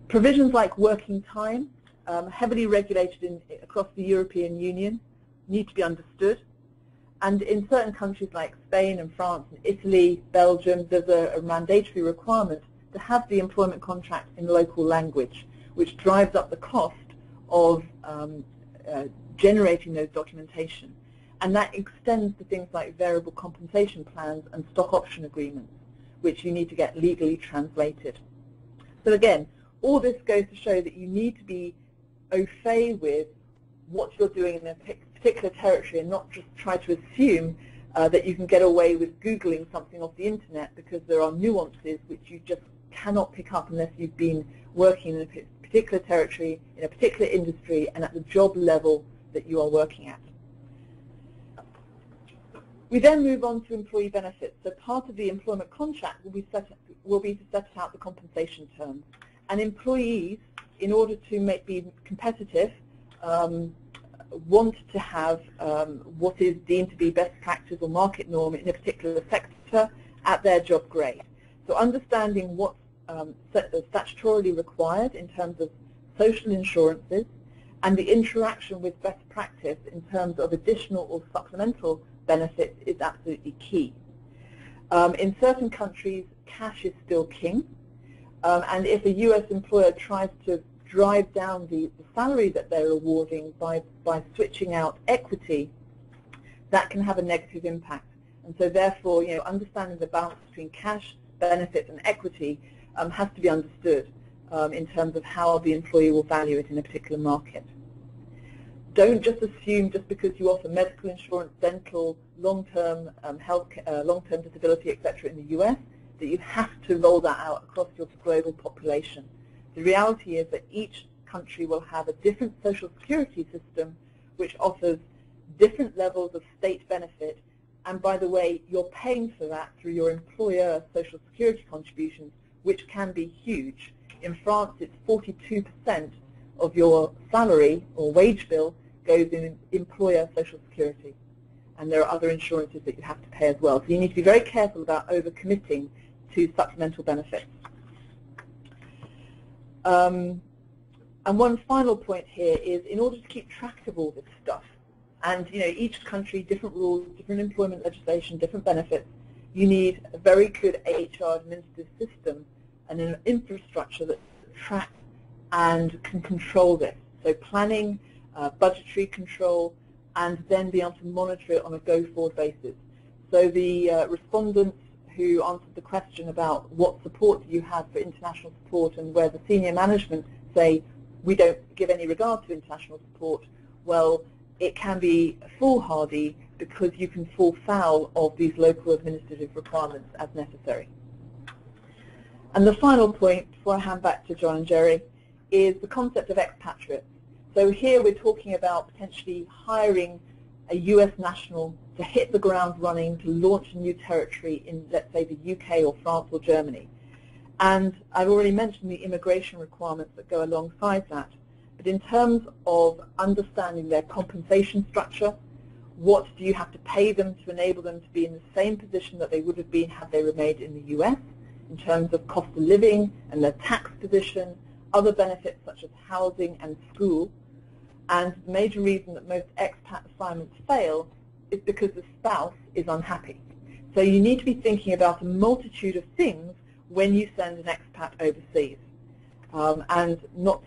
Provisions like working time, heavily regulated across the European Union, need to be understood. And in certain countries like Spain and France and Italy, Belgium, there's a mandatory requirement to have the employment contract in local language, which drives up the cost of generating those documentation. And that extends to things like variable compensation plans and stock option agreements, which you need to get legally translated. So again, all this goes to show that you need to be au fait with what you're doing in a particular territory and not just try to assume that you can get away with Googling something off the internet, because there are nuances which you just cannot pick up unless you've been working in a particular territory, in a particular industry, and at the job level that you are working at. We then move on to employee benefits. So part of the employment contract will be to set out the compensation terms. And employees, in order to be competitive, want to have what is deemed to be best practice or market norm in a particular sector at their job grade. So understanding what's statutorily required in terms of social insurances and the interaction with best practice in terms of additional or supplemental benefits is absolutely key. In certain countries, cash is still king. And if a US employer tries to drive down the salary that they're awarding by switching out equity, that can have a negative impact. And so therefore, understanding the balance between cash, benefits, and equity has to be understood in terms of how the employee will value it in a particular market. Don't just assume just because you offer medical insurance, dental, long-term health, long-term disability, etc. in the US, that you have to roll that out across your global population. The reality is that each country will have a different social security system which offers different levels of state benefit, and by the way, you're paying for that through your employer social security contributions, which can be huge. In France, it's 42% of your salary or wage bill goes in employer social security, and there are other insurances that you have to pay as well. So you need to be very careful about overcommitting to supplemental benefits. And one final point here is, in order to keep track of all this stuff, and each country, different rules, different employment legislation, different benefits, you need a very good HR administrative system and an infrastructure that tracks and can control this. So planning, budgetary control, and then be able to monitor it on a go-forward basis. So the respondents who answered the question about what support do you have for international support, and where the senior management say we don't give any regard to international support, well, it can be foolhardy because you can fall foul of these local administrative requirements as necessary. And the final point, before I hand back to John and Jerry, is the concept of expatriates. So here we're talking about potentially hiring a US national to hit the ground running, to launch a new territory in, let's say, the UK or France or Germany. And I've already mentioned the immigration requirements that go alongside that. But in terms of understanding their compensation structure, what do you have to pay them to enable them to be in the same position that they would have been had they remained in the US, in terms of cost of living and their tax position, other benefits such as housing and school. And the major reason that most expat assignments fail is because the spouse is unhappy. So you need to be thinking about a multitude of things when you send an expat overseas, and not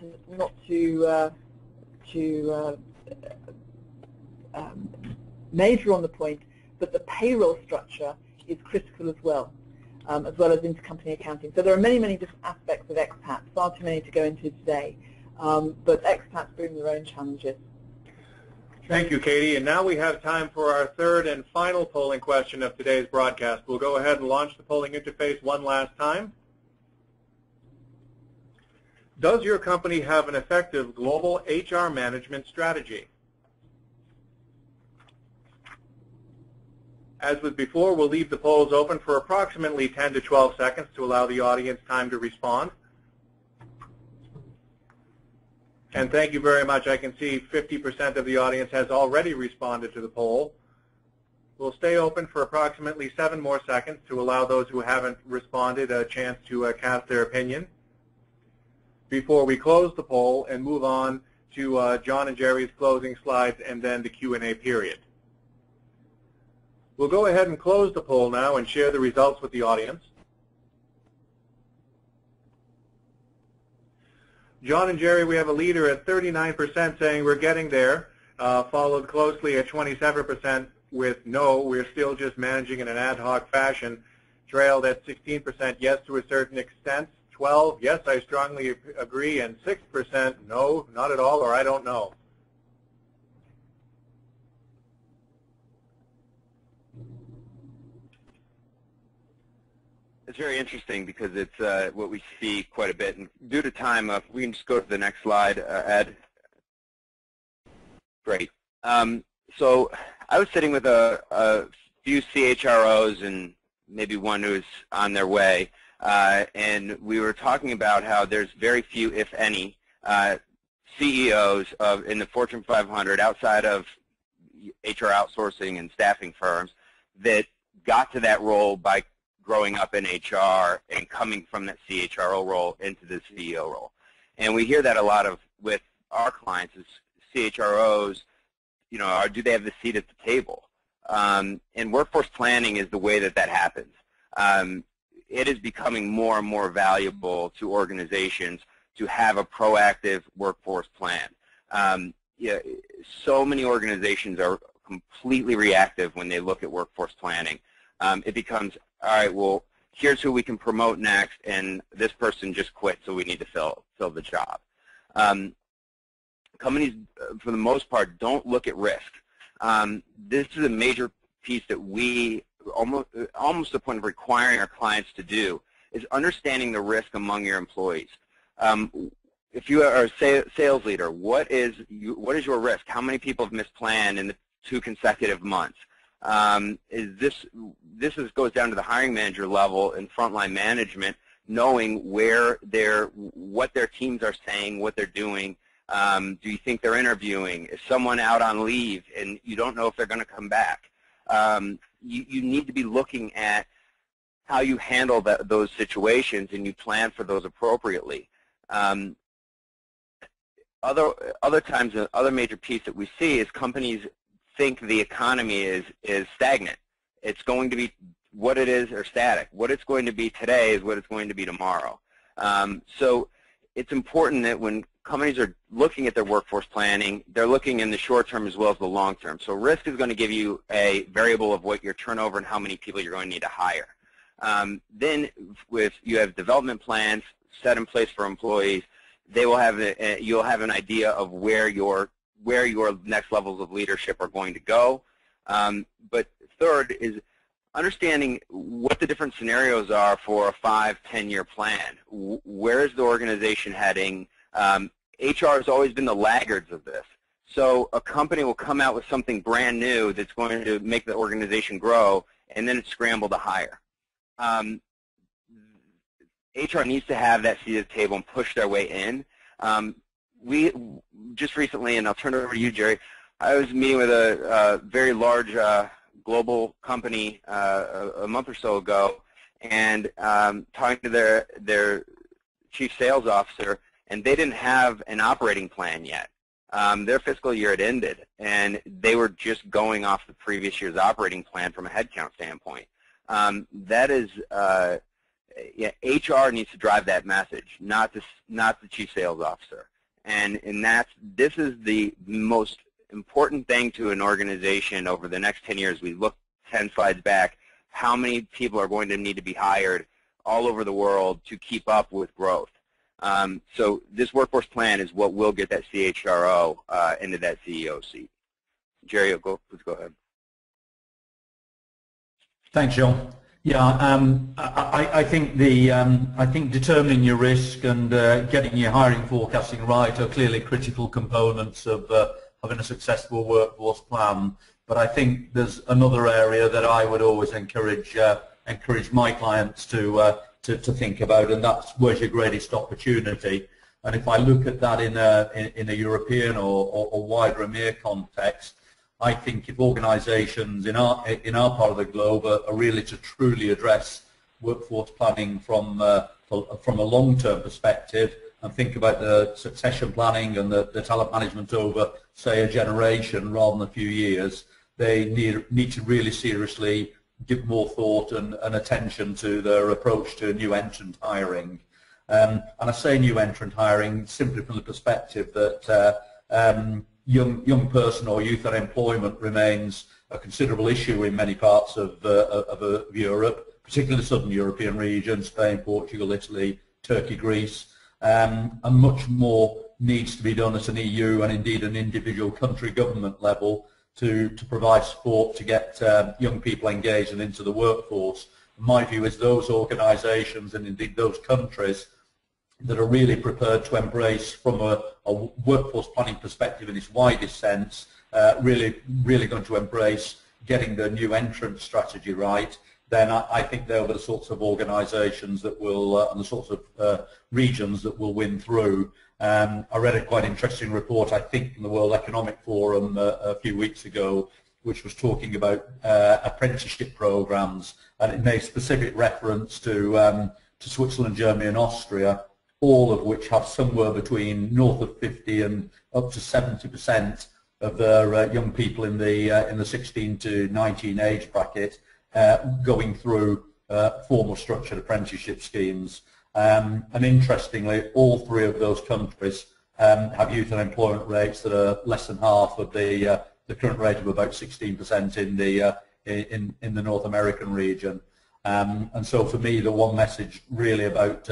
to major on the point, but the payroll structure is critical as well as intercompany accounting. So there are many, many different aspects of expats, far too many to go into today, but expats bring their own challenges.
Thank you, Katie. And now we have time for our third and final polling question of today's broadcast. We'll go ahead and launch the polling interface one last time. Does your company have an effective global HR management strategy? As with before, we'll leave the polls open for approximately 10 to 12 seconds to allow the audience time to respond. And thank you very much. I can see 50% of the audience has already responded to the poll. We'll stay open for approximately 7 more seconds to allow those who haven't responded a chance to cast their opinion before we close the poll and move on to John and Jerry's closing slides and then the Q&A period. We'll go ahead and close the poll now and share the results with the audience. John and Jerry, we have a leader at 39% saying we're getting there, followed closely at 27% with no, we're still just managing in an ad hoc fashion, trailed at 16% yes to a certain extent, 12, yes, I strongly agree, and 6% no, not at all, or I don't know.
It's very interesting because it's what we see quite a bit. And due to time, if we can just go to the next slide, Ed. Great. So I was sitting with a few CHROs and maybe one who's on their way, and we were talking about how there's very few, if any, CEOs in the Fortune 500 outside of HR outsourcing and staffing firms that got to that role by growing up in HR and coming from that CHRO role into the CEO role. And we hear that a lot with our clients is CHROs, you know, do they have the seat at the table? And workforce planning is the way that happens. It is becoming more and more valuable to organizations to have a proactive workforce plan. Yeah, so many organizations are completely reactive when they look at workforce planning. It becomes, all right, well, here's who we can promote next, and this person just quit, so we need to fill the job. Companies, for the most part, don't look at risk. This is a major piece that we, almost to the point of requiring our clients to do, is understanding the risk among your employees. If you are a sales leader, what is your risk? How many people have missed plan in the 2 consecutive months? This goes down to the hiring manager level and frontline management, knowing what their teams are saying, what they're doing. Do you think they're interviewing? Is someone out on leave and you don't know if they're going to come back? You need to be looking at how you handle those situations and you plan for those appropriately. Other times, another major piece that we see is companies think the economy is stagnant. It's going to be what it is or static. What it's going to be today is what it's going to be tomorrow. So it's important that when companies are looking at their workforce planning, they're looking in the short term as well as the long term. So risk is going to give you a variable of what your turnover and how many people you're going to need to hire. Then if you have development plans set in place for employees, they will have you'll have an idea of where where your next levels of leadership are going to go. But third is understanding what the different scenarios are for a 5-10-year plan. Where is the organization heading? HR has always been the laggards of this. So a company will come out with something brand new that's going to make the organization grow, and then it's scramble to hire. HR needs to have that seat at the table and push their way in. We just recently, and I'll turn it over to you, Jerry, I was meeting with a very large global company a month or so ago, and talking to their chief sales officer, and they didn't have an operating plan yet. Their fiscal year had ended, and they were just going off the previous year's operating plan from a headcount standpoint. That is, yeah, HR needs to drive that message, not the chief sales officer. And this is the most important thing to an organization over the next 10 years. We look 10 slides back, how many people are going to need to be hired all over the world to keep up with growth. So this workforce plan is what will get that CHRO into that CEO seat. Jerry, please go ahead.
Thanks, John. Yeah, I think determining your risk and getting your hiring forecasting right are clearly critical components of having a successful workforce plan. But I think there's another area that I would always encourage my clients to think about, and that's where's your greatest opportunity. And if I look at that in a European or wider EMEA context, I think if organisations in our part of the globe are really to truly address workforce planning from a long-term perspective and think about the succession planning and the talent management over, say, a generation rather than a few years, they need to really seriously give more thought and attention to their approach to new entrant hiring. And I say new entrant hiring simply from the perspective that young person or youth unemployment remains a considerable issue in many parts of Europe, particularly the southern European region, Spain, Portugal, Italy, Turkey, Greece, and much more needs to be done at an EU and indeed an individual country government level to provide support to get young people engaged and into the workforce. My view is those organisations and indeed those countries that are really prepared to embrace, from a workforce planning perspective in its widest sense, really going to embrace getting the new entrant strategy right, then I think they're the sorts of organisations that will, and the sorts of regions that will win through. I read a quite interesting report, I think, from the World Economic Forum a few weeks ago, which was talking about apprenticeship programs, and it made specific reference to Switzerland, Germany, and Austria, all of which have somewhere between north of 50 and up to 70% of their young people in the 16 to 19 age bracket going through formal structured apprenticeship schemes. And interestingly, all three of those countries have youth unemployment rates that are less than half of the current rate of about 16% in the North American region. And so for me, the one message really about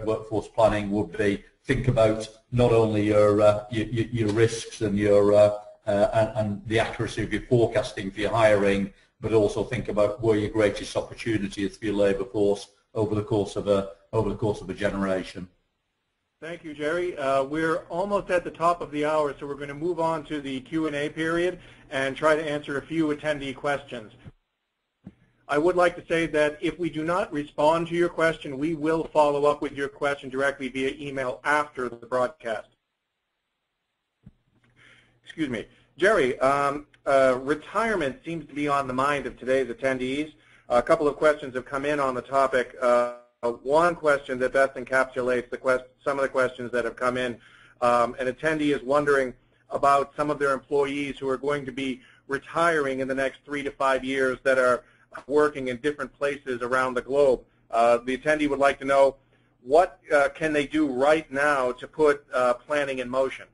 workforce planning would be think about not only your risks and and the accuracy of your forecasting for your hiring, but also think about where your greatest opportunity is for your labour force over the course of a generation.
Thank you, Jerry. We're almost at the top of the hour, so we're going to move on to the Q&A period and try to answer a few attendee questions. I would like to say that if we do not respond to your question, we will follow up with your question directly via email after the broadcast. Excuse me. Jerry, retirement seems to be on the mind of today's attendees. A couple of questions have come in on the topic. One question that best encapsulates some of the questions that have come in. An attendee is wondering about some of their employees who are going to be retiring in the next 3 to 5 years that are working in different places around the globe. The attendee would like to know what can they do right now to put planning in motion.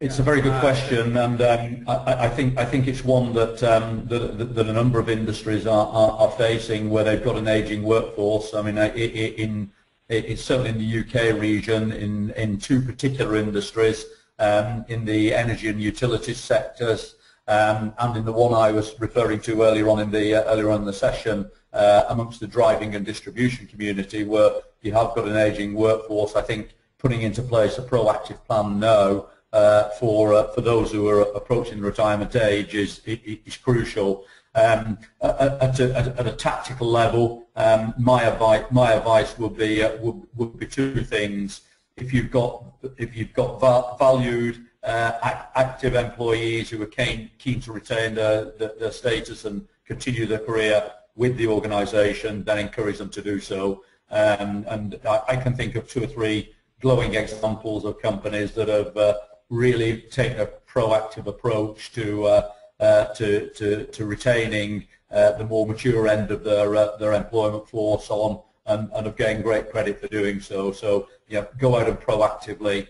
It's a very good question, and I think it's one that that a number of industries are facing, where they've got an aging workforce. I mean, it's certainly in the UK region in two particular industries, in the energy and utilities sectors, and in the one I was referring to earlier on in the session, amongst the driving and distribution community, where you have got an ageing workforce. I think putting into place a proactive plan now for those who are approaching retirement age is crucial. At a tactical level, my advice would be two things. If you've got valued, active employees who are keen to retain their status and continue their career with the organisation, then encourage them to do so. And I can think of 2 or 3 glowing examples of companies that have really taken a proactive approach to retaining the more mature end of their employment force on, and have gained great credit for doing so. So go out and proactively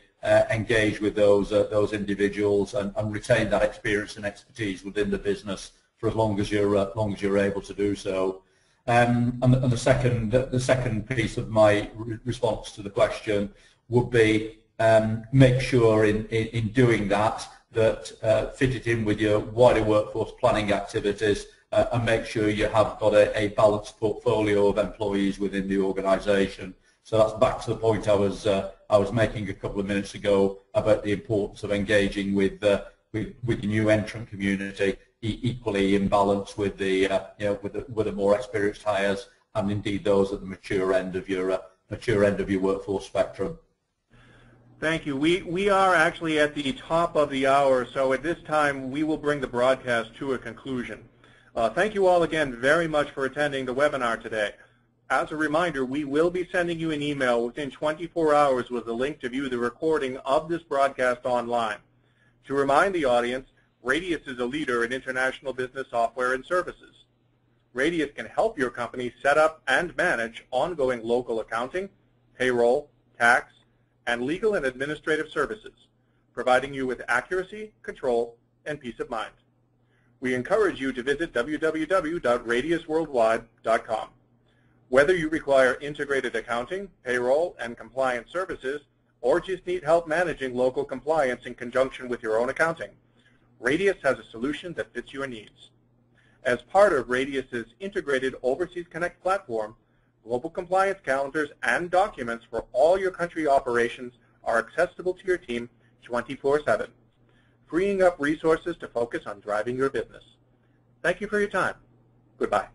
engage with those individuals and retain that experience and expertise within the business for as long as you're able to do so. And the second piece of my response to the question would be make sure in doing that fit it in with your wider workforce planning activities, and make sure you have got a balanced portfolio of employees within the organisation. So that's back to the point I was making a couple of minutes ago about the importance of engaging with the new entrant community, equally in balance with the with the more experienced hires, and indeed those at the mature end of your workforce spectrum.
Thank you. We are actually at the top of the hour, so at this time we will bring the broadcast to a conclusion. Thank you all again very much for attending the webinar today. As a reminder, we will be sending you an email within 24 hours with a link to view the recording of this broadcast online. To remind the audience, Radius is a leader in international business software and services. Radius can help your company set up and manage ongoing local accounting, payroll, tax, and legal and administrative services, providing you with accuracy, control, and peace of mind. We encourage you to visit www.radiusworldwide.com. Whether you require integrated accounting, payroll, and compliance services, or just need help managing local compliance in conjunction with your own accounting, Radius has a solution that fits your needs. As part of Radius's integrated Overseas Connect platform, global compliance calendars and documents for all your country operations are accessible to your team 24/7, freeing up resources to focus on driving your business. Thank you for your time. Goodbye.